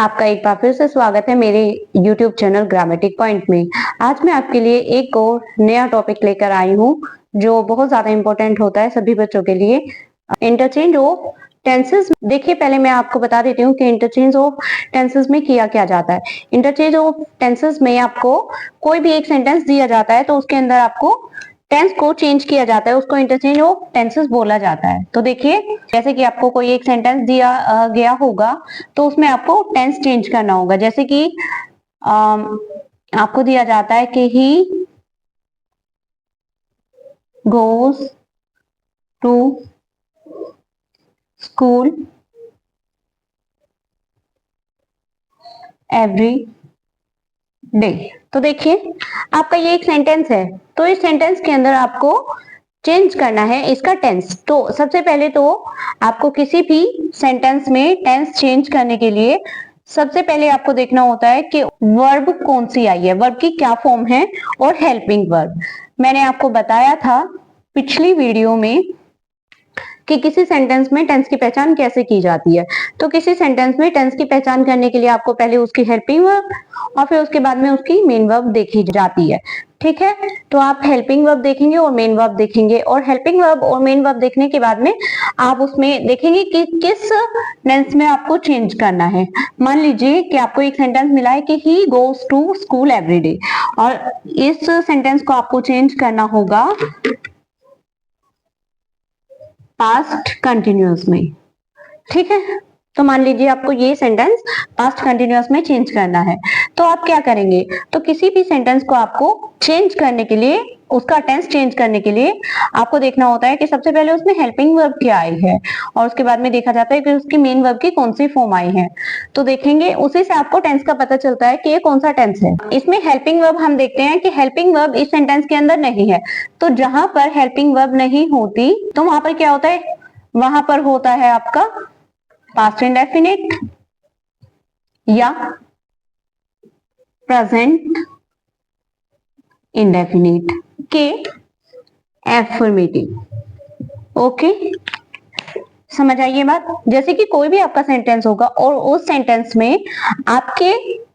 आपका एक बार फिर से स्वागत है मेरे YouTube चैनल ग्रामेटिक पॉइंट में। आज मैं आपके लिए एक और नया टॉपिक लेकर आई हूँ जो बहुत ज्यादा इम्पोर्टेंट होता है सभी बच्चों के लिए। Interchange of tenses. देखिए, पहले मैं आपको बता देती हूँ कि इंटरचेंज ऑफ टेंसेस में किया क्या जाता है। इंटरचेंज ऑफ टेंसेस में आपको कोई भी एक सेंटेंस दिया जाता है तो उसके अंदर आपको टेंस को चेंज किया जाता है, उसको इंटरचेंज ऑफ टेंसेस बोला जाता है। तो देखिए, जैसे कि आपको कोई एक सेंटेंस दिया गया होगा तो उसमें आपको टेंस चेंज करना होगा। जैसे कि आपको दिया जाता है कि he goes to school every day. तो देखिए, आपका ये एक सेंटेंस है, तो इस सेंटेंस के अंदर आपको चेंज करना है इसका टेंस। तो सबसे पहले तो आपको किसी भी सेंटेंस में टेंस चेंज करने के लिए सबसे पहले आपको देखना होता है कि वर्ब कौन सी आई है, वर्ब की क्या फॉर्म है और हेल्पिंग वर्ब। मैंने आपको बताया था पिछली वीडियो में कि किसी सेंटेंस में टेंस की पहचान कैसे की जाती है। तो किसी सेंटेंस में टेंस की पहचान करने के लिए आपको पहले उसकी हेल्पिंग वर्ब और फिर उसके बाद में उसकी मेन वर्ब देखी जाती है। ठीक है, तो आप हेल्पिंग वर्ब देखेंगे और मेन वर्ब देखेंगे, और हेल्पिंग वर्ब और मेन वर्ब देखने के बाद में आप उसमें देखेंगे कि किस टेंस में आपको चेंज करना है। मान लीजिए कि आपको एक सेंटेंस मिला है कि he goes to school every day, और इस सेंटेंस को आपको चेंज करना होगा पास्ट कंटिन्यूअस में। ठीक है, तो मान लीजिए आपको ये सेंटेंस पास्ट कंटिन्यूअस में चेंज करना है, तो आप क्या करेंगे? तो किसी भी सेंटेंस को आपको चेंज करने के लिए, उसका टेंस चेंज करने के लिए आपको देखना होता है कि सबसे पहले उसमें हेल्पिंग वर्ब क्या आई है, और उसके बाद में देखा जाता है कि उसकी मेन वर्ब की कौन सी फॉर्म आई है। तो देखेंगे, उसी से आपको टेंस का पता चलता है कि ये कौन सा टेंस है। इसमें हेल्पिंग वर्ब हम देखते हैं कि हेल्पिंग वर्ब इस सेंटेंस के अंदर नहीं है, तो जहां पर हेल्पिंग वर्ब नहीं होती तो वहां पर क्या होता है? वहां पर होता है आपका पास्ट इंडेफिनिट या प्रेजेंट इंडेफिनिट के एफर्मेटिव। ओके, समझ आई ये बात? जैसे कि कोई भी आपका सेंटेंस होगा और उस सेंटेंस में आपके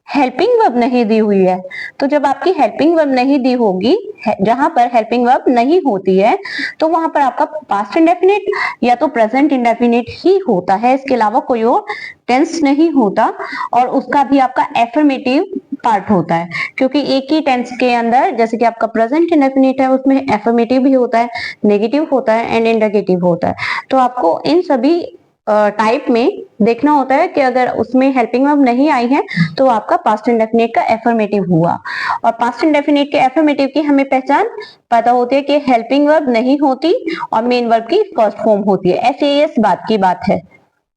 हेल्पिंग वर्ब नहीं दी हुई है, तो जब आपकी हेल्पिंग वर्ब नहीं दी होगी, जहां पर हेल्पिंग वर्ब नहीं होती है, तो वहां पर आपका पास्ट इंडेफिनिट या तो प्रेजेंट इंडेफिनिट ही होता है, इसके अलावा कोई और टेंस नहीं होता। और उसका भी आपका एफर्मेटिव पार्ट होता है, क्योंकि एक ही टेंस के अंदर, जैसे कि आपका प्रेजेंट इंडेफिनिट है, उसमें एफर्मेटिव भी होता है, नेगेटिव होता है एंड इंडिकेटिव होता है। तो आपको इन सभी टाइप में देखना होता है कि अगर उसमें हेल्पिंग वर्ब नहीं आई है तो आपका पास्ट इंडेफिनिट का एफर्मेटिव हुआ। और पास्ट इंडेफिनिट के एफर्मेटिव की हमें पहचान पता होती है कि हेल्पिंग वर्ब नहीं होती और मेन वर्ब की फर्स्ट फॉर्म होती है। ऐसे इस बात की बात है।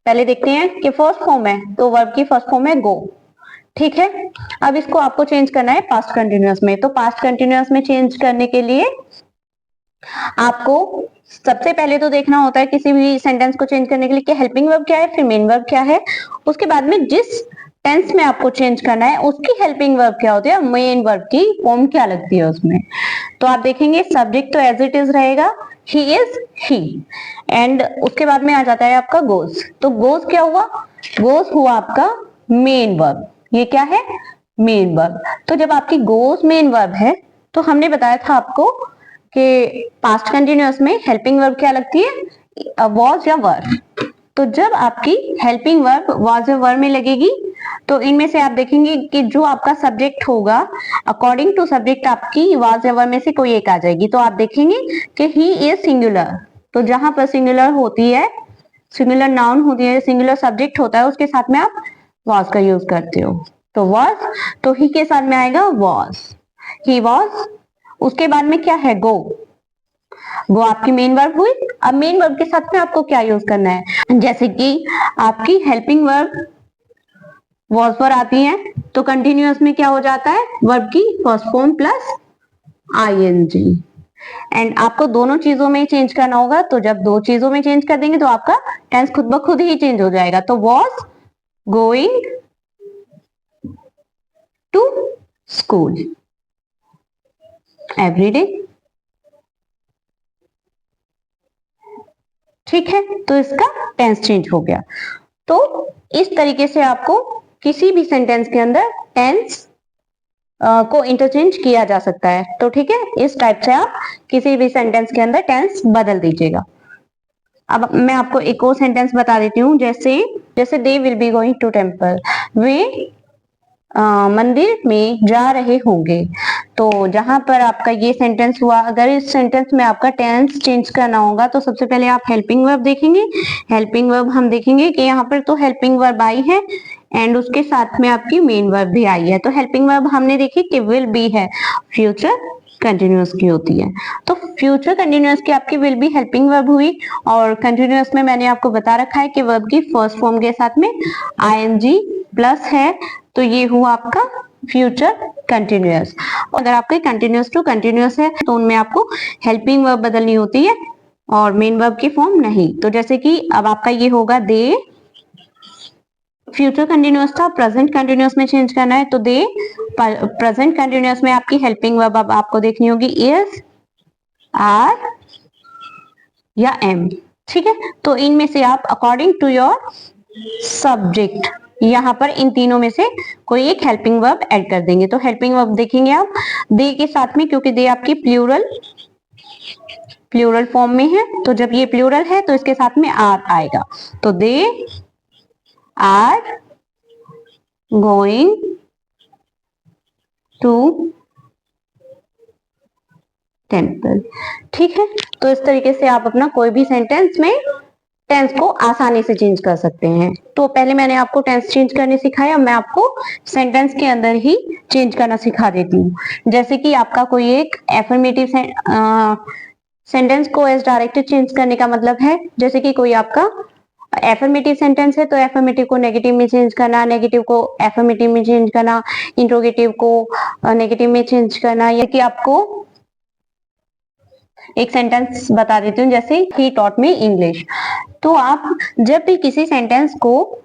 पहले देखते हैं कि फर्स्ट फॉर्म है, तो वर्ब की फर्स्ट फॉर्म है गो। ठीक है, अब इसको आपको चेंज करना है पास्ट कंटिन्यूअस में। तो पास्ट कंटिन्यूअस में चेंज करने के लिए आपको सबसे पहले तो देखना होता है किसी भी सेंटेंस को चेंज करने के लिए कि हेल्पिंग वर्ब क्या है, फिर मेन वर्ब क्या है, उसके बाद में जिस टेंस में आपको चेंज करना है उसकी हेल्पिंग वर्ब क्या होती है, मेन वर्ब की फॉर्म क्या लगती है उसमें। तो आप देखेंगे सब्जेक्ट तो एज इट इज रहेगा, ही इज ही, एंड उसके बाद में आ जाता है आपका गोज। तो गोज क्या हुआ? गोज हुआ आपका मेन वर्ब। ये क्या है? Main verb. तो जब आपकी गोज मेन वर्ब है, तो हमने बताया था आपको कि पास्ट कंटिन्यूअस में हेल्पिंग वर्ब क्या लगती है, वॉज या वर। तो जब आपकी हेल्पिंग वर्ब वॉज या वर में लगेगी, तो इनमें से आप देखेंगे कि जो आपका सब्जेक्ट होगा, अकॉर्डिंग टू सब्जेक्ट आपकी वॉज या वर में से कोई एक आ जाएगी। तो आप देखेंगे कि ही इज सिंगुलर, तो जहां पर सिंगुलर होती है, सिंगुलर नाउन होती है, सिंगुलर सब्जेक्ट होता है, उसके साथ में आप वॉज का यूज करते हो। तो वॉज, तो ही के साथ में आएगा वॉज, ही वॉज। उसके बाद में क्या है? गो। गो आपकी मेन वर्ब हुई। अब मेन वर्ब के साथ में आपको क्या यूज करना है? जैसे कि आपकी हेल्पिंग वर्ब वॉज पर आती है, तो कंटिन्यूअस में क्या हो जाता है? वर्ब की first form plus ING. And आपको दोनों चीजों में चेंज करना होगा, तो जब दो चीजों में चेंज कर देंगे तो आपका टेंस खुद ब खुद ही चेंज हो जाएगा। तो was going to school every day. ठीक है, तो इसका टेंस चेंज हो गया। तो इस तरीके से आपको किसी भी सेंटेंस के अंदर टेंस को इंटरचेंज किया जा सकता है। तो ठीक है, इस टाइप से आप किसी भी सेंटेंस के अंदर टेंस बदल दीजिएगा। अब मैं आपको एक और सेंटेंस बता देती हूँ, जैसे जैसे they will be going to temple, वे मंदिर में जा रहे होंगे। तो जहां पर आपका ये सेंटेंस हुआ, अगर इस सेंटेंस में आपका टेंस चेंज करना होगा तो सबसे पहले आप हेल्पिंग वर्ब देखेंगे। हेल्पिंग वर्ब हम देखेंगे कि यहाँ पर तो हेल्पिंग वर्ब आई है एंड उसके साथ में आपकी मेन वर्ब भी आई है। तो हेल्पिंग वर्ब हमने देखी कि विल बी है, फ्यूचर कंटिन्यूअस की होती है। तो फ्यूचर कंटिन्यूअस की आपकी विल बी हेल्पिंग वर्ब हुई, और कंटिन्यूअस में मैंने आपको बता रखा है कि वर्ब की फर्स्ट फॉर्म के साथ में आईएनजी प्लस है, तो ये हुआ आपका फ्यूचर कंटिन्यूअस। अगर आपके कंटिन्यूअस टू कंटिन्यूअस है तो उनमें आपको हेल्पिंग वर्ब बदलनी होती है और मेन वर्ब की फॉर्म नहीं। तो जैसे कि अब आपका ये होगा दे, फ्यूचर कंटिन्यूअस था, प्रेजेंट कंटिन्यूअस में चेंज करना है तो दे, प्रेजेंट कंटिन्यूअस में आपकी हेल्पिंग वर्ब अब आपको देखनी होगी इज, आर या एम। ठीक है, तो इनमें से आप अकॉर्डिंग टू योर सब्जेक्ट यहाँ पर इन तीनों में से कोई एक हेल्पिंग वर्ब ऐड कर देंगे। तो हेल्पिंग वर्ब देखेंगे आप दे के साथ में, क्योंकि दे आपकी प्लूरल फॉर्म में है, तो जब ये प्लूरल है तो इसके साथ में आर आएगा। तो they are going to temple. ठीक है, तो इस तरीके से आप अपना कोई भी सेंटेंस में टेंस को आसानी से चेंज कर सकते हैं। तो पहले मैंने आपको टेंस चेंज करने सिखाया, मैं आपको सेंटेंस के अंदर ही चेंज करना सिखा देती हूँ। जैसे कि आपका कोई एक एफर्मेटिव सेंटेंस को एज डायरेक्टेड चेंज करने का मतलब है, जैसे कि कोई आपका एफर्मेटिव सेंटेंस है तो एफर्मेटिव को नेगेटिव में चेंज करना, नेगेटिव को एफर्मेटिव में चेंज करना, इंट्रोगेटिव को नेगेटिव में चेंज करना। या कि आपको एक सेंटेंस बता देती हूँ, जैसे ही टॉट मी इंग्लिश। तो आप जब भी किसी सेंटेंस को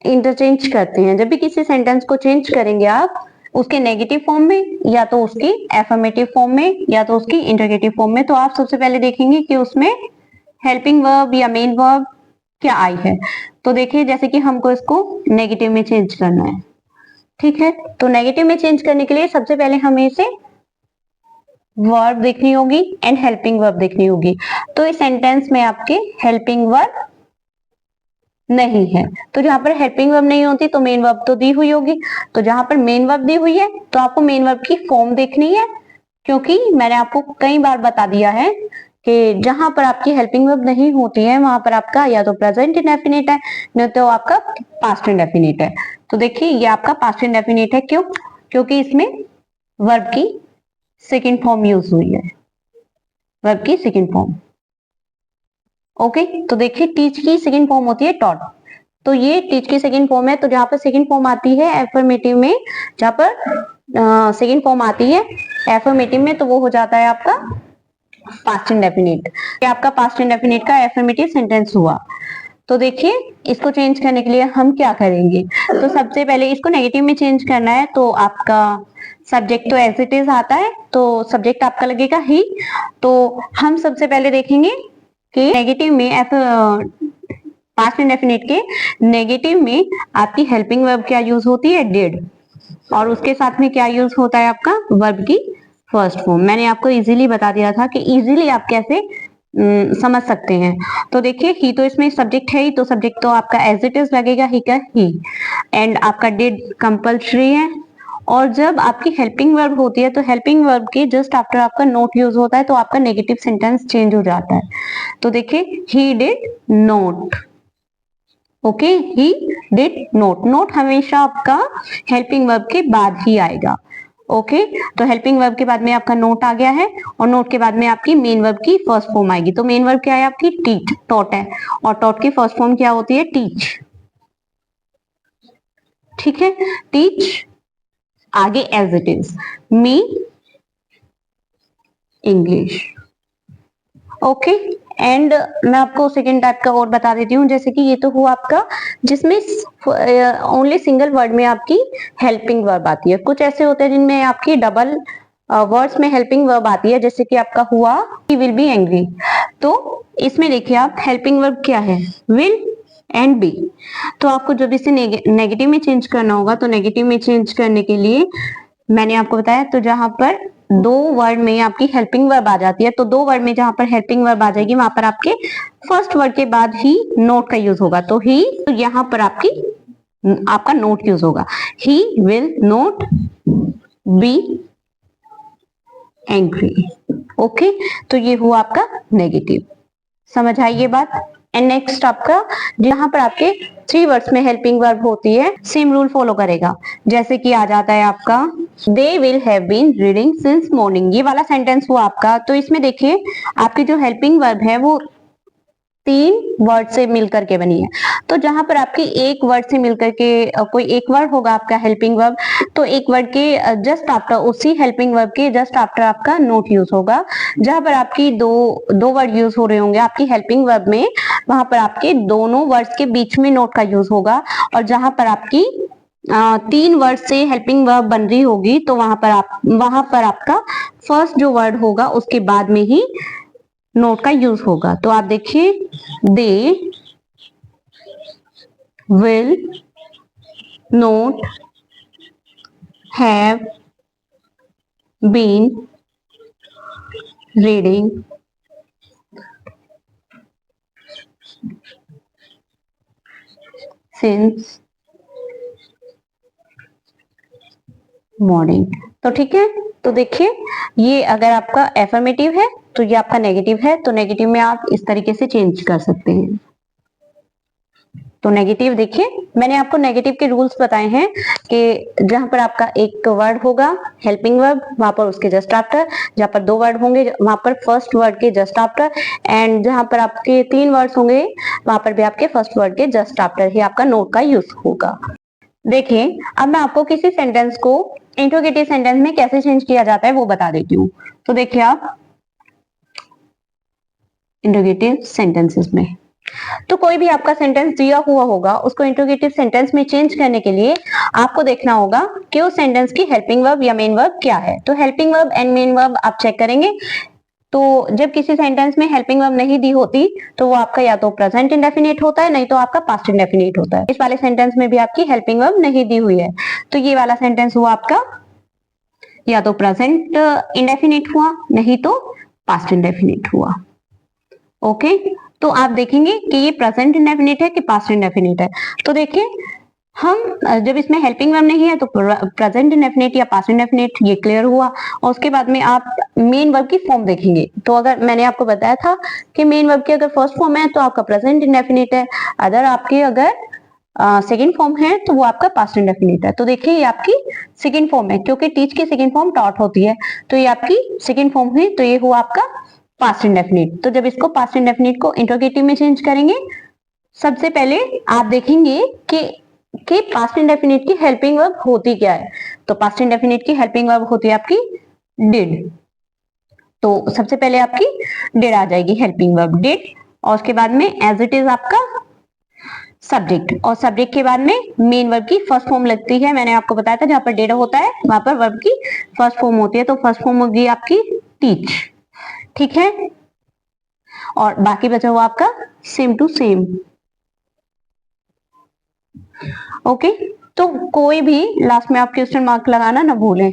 इंटरचेंज करते हैं, जब भी किसी सेंटेंस को चेंज करेंगे आप उसके नेगेटिव फॉर्म में या तो उसकी एफर्मेटिव फॉर्म में या तो उसकी इंटरगेटिव फॉर्म में, तो आप सबसे पहले देखेंगे कि उसमें हेल्पिंग वर्ब या मेन वर्ब क्या आई है। तो देखिए, जैसे कि हमको इसको नेगेटिव में चेंज करना है। ठीक है, तो नेगेटिव में चेंज करने के लिए सबसे पहले हमें इसे वर्ब देखनी होगी एंड हेल्पिंग वर्ब देखनी होगी। तो इस सेंटेंस में आपके हेल्पिंग वर्ब नहीं है, तो जहां पर हेल्पिंग वर्ब नहीं होती तो मेन वर्ब तो दी हुई होगी। तो जहां पर मेन वर्ब दी हुई है तो आपको मेन वर्ब की फॉर्म देखनी है, क्योंकि मैंने आपको कई बार बता दिया है कि जहां पर आपकी हेल्पिंग वर्ब नहीं होती है वहां पर आपका या तो प्रेजेंट इंडेफिनिट है, नहीं तो आपका पास्ट इंडेफिनिट है। तो देखिए, ये आपका पास्ट इंडेफिनिट है, क्यों? क्योंकि इसमें वर्ब की सेकेंड फॉर्म यूज हुई है, वर्ब की सेकेंड फॉर्म। ओके, तो देखिए टीच की सेकेंड फॉर्म होती है टॉट, तो ये टीच की सेकेंड फॉर्म है। तो जहां पर सेकेंड फॉर्म आती है एफर्मेटिव में, जहां पर सेकेंड फॉर्म आती है एफर्मेटिव में, तो वो हो जाता है आपका पास्ट इंडेफिनिट। ये आपका पास्ट इंडेफिनिट का एफर्मेटिव सेंटेंस हुआ। तो देखिए, इसको चेंज करने के लिए हम क्या करेंगे, तो सबसे पहले इसको नेगेटिव में चेंज करना है। तो आपका सब्जेक्ट तो एज इट इज आता है, तो सब्जेक्ट आपका लगेगा ही। तो हम सबसे पहले देखेंगे कि नेगेटिव में पास्ट इंडेफिनिट के नेगेटिव में आपकी हेल्पिंग वर्ब क्या यूज होती है, डिड, और उसके साथ में क्या यूज होता है आपका वर्ब की फर्स्ट फॉर्म। मैंने आपको इजीली बता दिया था कि इजीली आप कैसे समझ सकते हैं। तो देखिए, ही तो इसमें सब्जेक्ट है ही, तो सब्जेक्ट तो आपका एज इट इज लगेगा ही का ही, एंड आपका डिड कंपल्सरी है। और जब आपकी हेल्पिंग वर्ब होती है तो हेल्पिंग वर्ब के जस्ट आफ्टर आपका नोट यूज होता है, तो आपका नेगेटिव सेंटेंस चेंज हो जाता है। तो देखिए, he did note. Okay, he did note. Note हमेशा आपका हेल्पिंग वर्ब के बाद ही आएगा। ओके, तो हेल्पिंग वर्ब के बाद में आपका नोट आ गया है, और नोट के बाद में आपकी मेन वर्ब की फर्स्ट फॉर्म आएगी। तो मेन वर्ब क्या है आपकी, टीच, टॉट है, और टॉट की फर्स्ट फॉर्म क्या होती है, टीच। ठीक है, टीच, आगे as it is, me English. Okay, and मैं आपको सेकेंड टाइप का और बता देती हूँ, जैसे कि ये तो हुआ आपका जिसमें ओनली सिंगल वर्ड में आपकी हेल्पिंग वर्ब आती है। कुछ ऐसे होते हैं जिनमें आपकी डबल वर्ड्स में हेल्पिंग वर्ब आती है, जैसे कि आपका हुआ ही विल बी एंग्री। तो इसमें देखिए आप, हेल्पिंग वर्ब क्या है, विल एंड बी। तो आपको जब इसे नेगेटिव में चेंज करना होगा तो नेगेटिव में चेंज करने के लिए मैंने आपको बताया, तो जहां पर दो वर्ड में आपकी हेल्पिंग वर्ब आ जाती है, तो दो वर्ड में जहां पर हेल्पिंग वर्ब आ जाएगी वहां पर आपके फर्स्ट वर्ड के बाद ही नोट का यूज होगा। तो ही, तो यहां पर आपका नोट यूज होगा, he will note be angry. Okay, तो ये हुआ आपका नेगेटिव। समझ आई ये बात। एंड नेक्स्ट आपका, जहां पर आपके थ्री वर्ड्स में हेल्पिंग वर्ब होती है, सेम रूल फॉलो करेगा। जैसे कि आ जाता है आपका they will have been reading since morning, ये वाला सेंटेंस हुआ आपका। तो इसमें देखिए आपकी जो हेल्पिंग वर्ब है वो तीन वर्ड से मिलकर के बनी है। तो जहां पर आपकी एक वर्ड से मिलकर के कोई एक वर्ड होगा आपका हेल्पिंग वर्ब, तो एक वर्ड के जस्ट आफ्टर, उसी हेल्पिंग वर्ब के जस्ट आफ्टर आपका नोट यूज होगा। जहां पर आपकी दो वर्ड यूज हो रहे होंगे आपकी हेल्पिंग वर्ब में, वहां पर आपके दोनों वर्ड्स के बीच में नोट का यूज होगा। और जहां पर आपकी तीन वर्ड से हेल्पिंग वर्ब बन रही होगी, तो वहां पर आपका फर्स्ट जो वर्ड होगा उसके बाद में ही नोट का यूज होगा। तो आप देखिए, they will not have been reading since morning. तो ठीक है, तो देखिए ये अगर आपका एफर्मेटिव है तो ये आपका नेगेटिव है, तो नेगेटिव में आप इस तरीके से चेंज कर सकते हैं। तो नेगेटिव देखिए, मैंने आपको नेगेटिव के रूल्स बताए हैं कि जहां पर आपका एक वर्ड होगा हेल्पिंग वर्ब, वहां पर उसके जस्ट आफ्टर, जहां पर दो वर्ड होंगे वहां पर फर्स्ट वर्ड के जस्ट आफ्टर, एंड जहां पर आपके तीन वर्ड्स होंगे वहां पर भी आपके फर्स्ट वर्ड के जस्ट आफ्टर ही आपका नोट का यूज होगा। देखिए, अब मैं आपको किसी सेंटेंस को इंट्रोगेटिव सेंटेंस में कैसे चेंज किया जाता है वो बता देती हूँ। तो देखिए आप इंट्रोगेटिव सेंटेंसेस में, तो कोई भी आपका सेंटेंस दिया हुआ होगा उसको इंट्रोगेटिव सेंटेंस में चेंज करने के लिए आपको देखना होगा कि उस सेंटेंस की हेल्पिंग वर्ब या मेन वर्ब क्या है। तो helping verb and main verb आप चेक करेंगे। तो जब किसी सेंटेंस में हेल्पिंग वर्ब नहीं दी होती तो वो आपका या तो प्रेजेंट इंडेफिनिट होता है, नहीं तो आपका पास्ट इंडेफिनिट होता है। इस वाले सेंटेंस में भी आपकी हेल्पिंग वर्ब नहीं दी हुई है, तो ये वाला सेंटेंस हुआ आपका या तो प्रेजेंट इंडेफिनिट हुआ, नहीं तो पास्ट इंडेफिनिट हुआ। ओके, तो आप देखेंगे कि ये प्रेजेंट इंडेफिनिट है कि पास्ट इंडेफिनिट है। तो देखिए, हम जब इसमें हेल्पिंग वर्ब नहीं है तो प्रेजेंट इंडेफिनिट या पास्ट इंडेफिनिट, ये क्लियर हुआ। और उसके बाद में आप मेन वर्ब की फॉर्म देखेंगे। तो अगर मैंने आपको बताया था कि मेन वर्ब की अगर फर्स्ट फॉर्म है तो आपका प्रेजेंट इंडेफिनिट है, अगर आपकी अगर सेकेंड फॉर्म है तो वो आपका पास्ट इंडेफिनिट है। तो देखिए ये आपकी सेकेंड फॉर्म है, क्योंकि टीच की सेकेंड फॉर्म टॉट होती है, तो ये आपकी सेकेंड फॉर्म हुई, तो ये हुआ आपका पास्ट इंडेफिनिट। तो जब इसको पास्ट इंडेफिनिट को इंट्रोगेटिव में चेंज करेंगे, सबसे पहले आप देखेंगे कि पास्ट इंडेफिनिट की हेल्पिंग वर्ब होती क्या है। तो पास्ट इंडेफिनिट की हेल्पिंग वर्ब होती है आपकी डिड। तो सबसे पहले आपकी डिड आ जाएगी, हेल्पिंग वर्ब डिड, और उसके बाद में एज इट इज आपका सब्जेक्ट, और सब्जेक्ट के बाद में मेन वर्ब की फर्स्ट फॉर्म लगती है। मैंने आपको बताया था जहां पर डिड होता है वहां पर वर्ब की फर्स्ट फॉर्म होती है, तो फर्स्ट फॉर्म होगी आपकी टीच। ठीक है, और बाकी बचा हुआ आपका सेम टू सेम। ओके, तो कोई भी लास्ट में आप क्वेश्चन मार्क लगाना ना भूलें।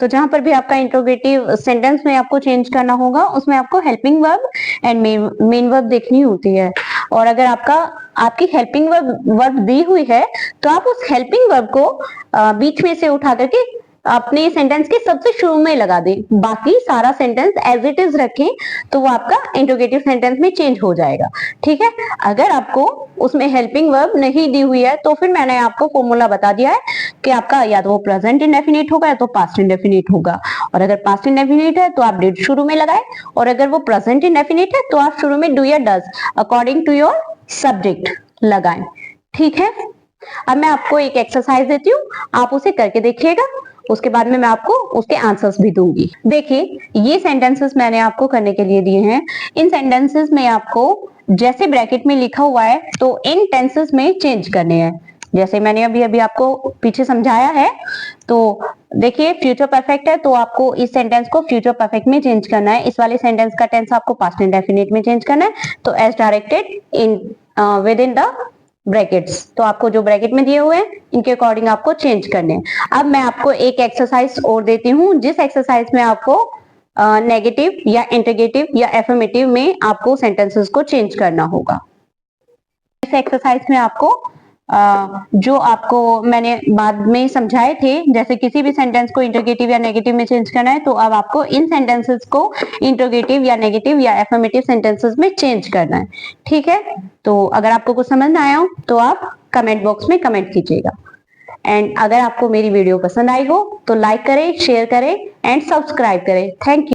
तो जहां पर भी आपका इंट्रोगेटिव सेंटेंस में आपको चेंज करना होगा उसमें आपको helping verb and main verb देखनी होती है। और अगर आपकी हेल्पिंग वर्ब दी हुई है तो आप उस हेल्पिंग वर्ब को बीच में से उठा करके अपने सेंटेंस के सबसे शुरू में लगा दें, बाकी सारा सेंटेंस एज इट इज रखें, तो वो आपका इंट्रोगेटिव सेंटेंस में चेंज हो जाएगा। ठीक है, अगर आपको उसमें हेल्पिंग वर्ब नहीं दी हुई है तो फिर मैंने आपको फॉर्मूला बता दिया है कि आपका या तो वो प्रेजेंट इंडेफिनिट होगा या तो पास्ट इंडेफिनिट होगा। और अगर पास्ट इंडेफिनिट है तो आप डिड शुरू में लगाए, और अगर वो प्रेजेंट इंडेफिनिट है तो आप शुरू में डू या does according to your subject लगाएं। ठीक है, अब मैं आपको एक एक्सरसाइज देती हूँ, आप उसे करके देखिएगा, उसके बाद में मैं आपको उसके आंसर्स भी दूंगी। देखिए, ये सेंटेंसेस मैंने आपको करने के लिए दिए हैं। इन सेंटेंसेस में आपको जैसे ब्रैकेट में लिखा हुआ है तो इन टेंसेस में चेंज करने हैं, जैसे मैंने अभी अभी आपको पीछे समझाया है। तो देखिए, फ्यूचर परफेक्ट है तो आपको इस सेंटेंस को फ्यूचर परफेक्ट में चेंज करना है। इस वाले सेंटेंस का टेंस आपको पास्ट इंडेफिनिट में चेंज करना है। तो as directed in within the brackets, तो आपको जो ब्रैकेट में दिए हुए हैं इनके अकॉर्डिंग आपको चेंज करने हैं। अब मैं आपको एक एक्सरसाइज और देती हूँ, जिस एक्सरसाइज में आपको नेगेटिव या इंटरगेटिव या एफर्मेटिव में आपको सेंटेंसेस को चेंज करना होगा। इस एक्सरसाइज में आपको जो आपको मैंने बाद में समझाए थे, जैसे किसी भी सेंटेंस को इंटरगेटिव या नेगेटिव में चेंज करना है, तो अब आपको इन सेंटेंसेस को इंटरगेटिव या नेगेटिव या एफर्मेटिव सेंटेंसेस में चेंज करना है। ठीक है, तो अगर आपको कुछ समझ ना आया हो तो आप कमेंट बॉक्स में कमेंट कीजिएगा। एंड अगर आपको मेरी वीडियो पसंद आई हो तो लाइक करें, शेयर करें एंड सब्सक्राइब करें। Thank you.